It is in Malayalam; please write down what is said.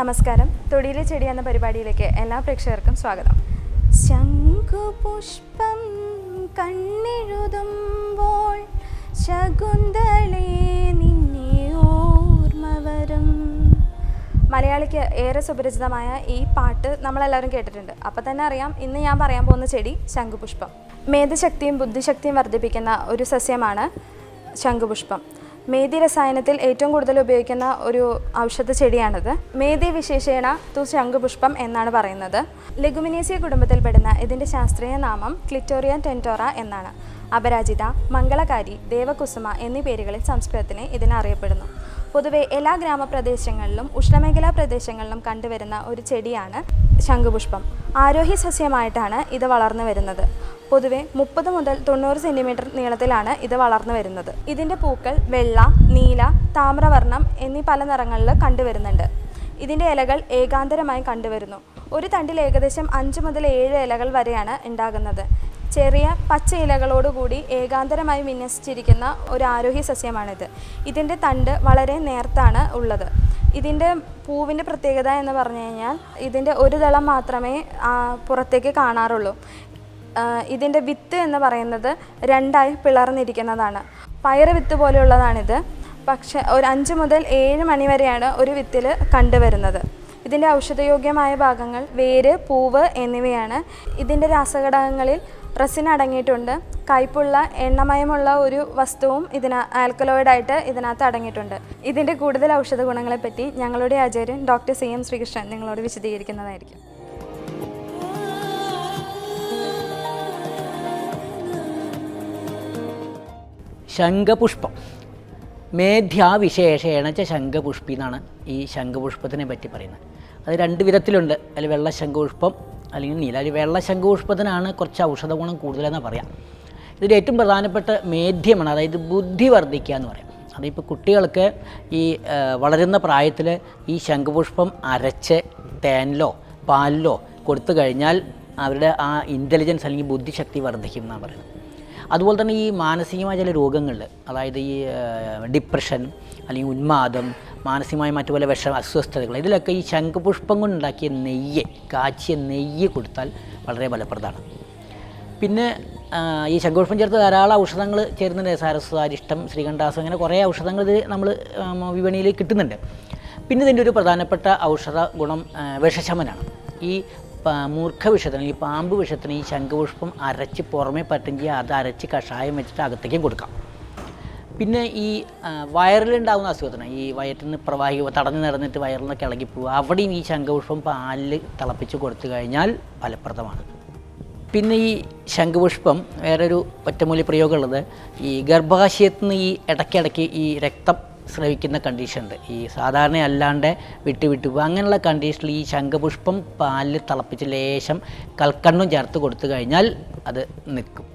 നമസ്കാരം. തൊടിയിലെ ചെടി എന്ന പരിപാടിയിലേക്ക് എല്ലാ പ്രേക്ഷകർക്കും സ്വാഗതം. ശംഖുപുഷ്പം കണ്ണെഴുതുമ്പോൾ ശകുന്തളേ നിന്നെ ഓർമ്മ വരും. മലയാളിക്ക് ഏറെ സുപരിചിതമായ ഈ പാട്ട് നമ്മളെല്ലാവരും കേട്ടിട്ടുണ്ട്. അപ്പം തന്നെ അറിയാം ഇന്ന് ഞാൻ പറയാൻ പോകുന്ന ചെടി ശംഖുപുഷ്പം. മേധശക്തിയും ബുദ്ധിശക്തിയും വർദ്ധിപ്പിക്കുന്ന ഒരു സസ്യമാണ് ശംഖുപുഷ്പം. മേധി രസായനത്തിൽ ഏറ്റവും കൂടുതൽ ഉപയോഗിക്കുന്ന ഒരു ഔഷധ ചെടിയാണിത്. മേധി വിശേഷേണ തു ശംഖുപുഷ്പം എന്നാണ് പറയുന്നത്. ലെഗുമിനേസിയ കുടുംബത്തിൽപ്പെടുന്ന ഇതിൻ്റെ ശാസ്ത്രീയ നാമം ക്ലിറ്റോറിയ ടെൻറ്റോറ എന്നാണ്. അപരാജിത, മംഗളകാരി, ദേവകുസുമ എന്നീ പേരുകളിൽ സംസ്കൃതത്തിന് ഇതിനറിയപ്പെടുന്നു. പൊതുവെ എല്ലാ ഗ്രാമപ്രദേശങ്ങളിലും ഉഷ്ണമേഖലാ പ്രദേശങ്ങളിലും കണ്ടുവരുന്ന ഒരു ചെടിയാണ് ശംഖുപുഷ്പം. ആരോഹി സസ്യമായിട്ടാണ് ഇത് വളർന്നു വരുന്നത്. പൊതുവെ 30 മുതൽ 90 സെൻറ്റിമീറ്റർ നീളത്തിലാണ് ഇത് വളർന്നു വരുന്നത്. ഇതിൻ്റെ പൂക്കൾ വെള്ള, നീല, താമ്രവർണ്ണം എന്നീ പല നിറങ്ങളിൽ കണ്ടുവരുന്നുണ്ട്. ഇതിൻ്റെ ഇലകൾ ഏകാന്തരമായി കണ്ടുവരുന്നു. ഒരു തണ്ടിൽ ഏകദേശം 5 മുതൽ 7 ഇലകൾ വരെയാണ് ഉണ്ടാകുന്നത്. ചെറിയ പച്ച ഇലകളോടുകൂടി ഏകാന്തരമായി വിന്യസിച്ചിരിക്കുന്ന ഒരു ആരോഹി സസ്യമാണിത്. ഇതിൻ്റെ തണ്ട് വളരെ നേർത്താണ് ഉള്ളത്. ഇതിൻ്റെ പൂവിൻ്റെ പ്രത്യേകത എന്ന് പറഞ്ഞു കഴിഞ്ഞാൽ ഇതിൻ്റെ ഒരു ദളം മാത്രമേ പുറത്തേക്ക് കാണാറുള്ളൂ. ഇതിൻ്റെ വിത്ത് എന്ന് പറയുന്നത് 2ആയി പിളർന്നിരിക്കുന്നതാണ്. പയറ് വിത്ത് പോലെയുള്ളതാണിത്. പക്ഷേ ഒരു 5 മുതൽ 7 മണി വരെയാണ് ഒരു വിത്തിൽ കണ്ടുവരുന്നത്. ഇതിൻ്റെ ഔഷധയോഗ്യമായ ഭാഗങ്ങൾ വേര്, പൂവ് എന്നിവയാണ്. ഇതിൻ്റെ രാസഘടകങ്ങളിൽ റെസിൻ അടങ്ങിയിട്ടുണ്ട്. കയ്പുള്ള എണ്ണമയമുള്ള ഒരു വസ്തുവും ആൽക്കലോയിഡായിട്ട് ഇതിനകത്ത് അടങ്ങിയിട്ടുണ്ട്. ഇതിൻ്റെ കൂടുതൽ ഔഷധ ഗുണങ്ങളെപ്പറ്റി ഞങ്ങളുടെ ആചാര്യൻ ഡോക്ടർ CM ശ്രീകൃഷ്ണൻ നിങ്ങളോട് വിശദീകരിക്കുന്നതായിരിക്കും. ശംഖപുഷ്പം മേധ്യാവിശേഷേണ ച ശംഖപുഷ്പി എന്നാണ് ഈ ശംഖപുഷ്പത്തിനെ പറ്റി പറയുന്നത്. അത് 2 വിധത്തിലുണ്ട്. അതിൽ വെള്ള ശംഖപുഷ്പം അല്ലെങ്കിൽ നീല. അതിൽ വെള്ള ശംഖപുഷ്പത്തിനാണ് കുറച്ച് ഔഷധ ഗുണം കൂടുതലെന്ന് പറയാം. ഇതിൻ്റെ ഏറ്റവും പ്രധാനപ്പെട്ട മേധ്യമാണ്, അതായത് ബുദ്ധി വർദ്ധിക്കുക എന്ന് പറയാം. അതിപ്പോൾ കുട്ടികൾക്ക് ഈ വളരുന്ന പ്രായത്തിൽ ഈ ശംഖപുഷ്പം അരച്ച് തേനിലോ പാലിലോ കൊടുത്തു കഴിഞ്ഞാൽ അവരുടെ ആ ഇൻ്റലിജൻസ് അല്ലെങ്കിൽ ബുദ്ധിശക്തി വർദ്ധിക്കും എന്നാണ് പറയുന്നത്. അതുപോലെ തന്നെ ഈ മാനസികമായ ചില രോഗങ്ങളിൽ, അതായത് ഈ ഡിപ്രഷൻ അല്ലെങ്കിൽ ഉന്മാദം, മാനസികമായ മറ്റു പല അസ്വസ്ഥതകൾ, ഇതിലൊക്കെ ഈ ശംഖുപുഷ്പം കൊണ്ടുണ്ടാക്കിയ നെയ്യ്, കാച്ചിയ നെയ്യ് കൊടുത്താൽ വളരെ ഫലപ്രദമാണ്. പിന്നെ ഈ ശംഖുപുഷ്പം ചേർത്ത് ധാരാളം ഔഷധങ്ങൾ ചേരുന്നുണ്ട്. സാരസ്വാരിഷ്ടം, ശ്രീകണ്ഠാസം, അങ്ങനെ കുറേ ഔഷധങ്ങൾ ഇത് നമ്മൾ വിപണിയിൽ കിട്ടുന്നുണ്ട്. പിന്നെ ഇതിൻ്റെ ഒരു പ്രധാനപ്പെട്ട ഔഷധ ഗുണം വിഷശമനാണ്. ഈ മൂർഖവിഷത്തിന്, ഈ പാമ്പ് വിഷത്തിന് ഈ ശംഖുപുഷ്പം അരച്ച് പുറമേ പറ്റുമെങ്കിൽ അത് അരച്ച് കഷായം വെച്ചിട്ട് അകത്തേക്കും കൊടുക്കാം. പിന്നെ ഈ വയറിലുണ്ടാകുന്ന അസുഖത്തിന്, ഈ വയറ്റിൽ നിന്ന് തടഞ്ഞു നടന്നിട്ട് വയറിൽ നിന്നൊക്കെ ഇളകിപ്പോവുക, അവിടെയും ഈ ശംഖുപുഷ്പം പാലിൽ തിളപ്പിച്ച് കൊടുത്തു കഴിഞ്ഞാൽ ഫലപ്രദമാണ്. പിന്നെ ഈ ശംഖുപുഷ്പം വേറൊരു ഒറ്റമൂലി പ്രയോഗമുള്ളത്, ഈ ഗർഭാശയത്തിൽ നിന്ന് ഈ ഇടയ്ക്കിടയ്ക്ക് ഈ രക്തം സ്രവിക്കുന്ന കണ്ടീഷനുണ്ട്. ഈ സാധാരണ അല്ലാണ്ട് വിട്ടു അങ്ങനെയുള്ള കണ്ടീഷനിൽ ഈ ശംഖുപുഷ്പം പാലിൽ തിളപ്പിച്ച് ലേശം കൽക്കണ്ണും ചേർത്ത് കൊടുത്തു കഴിഞ്ഞാൽ അത് നിൽക്കും.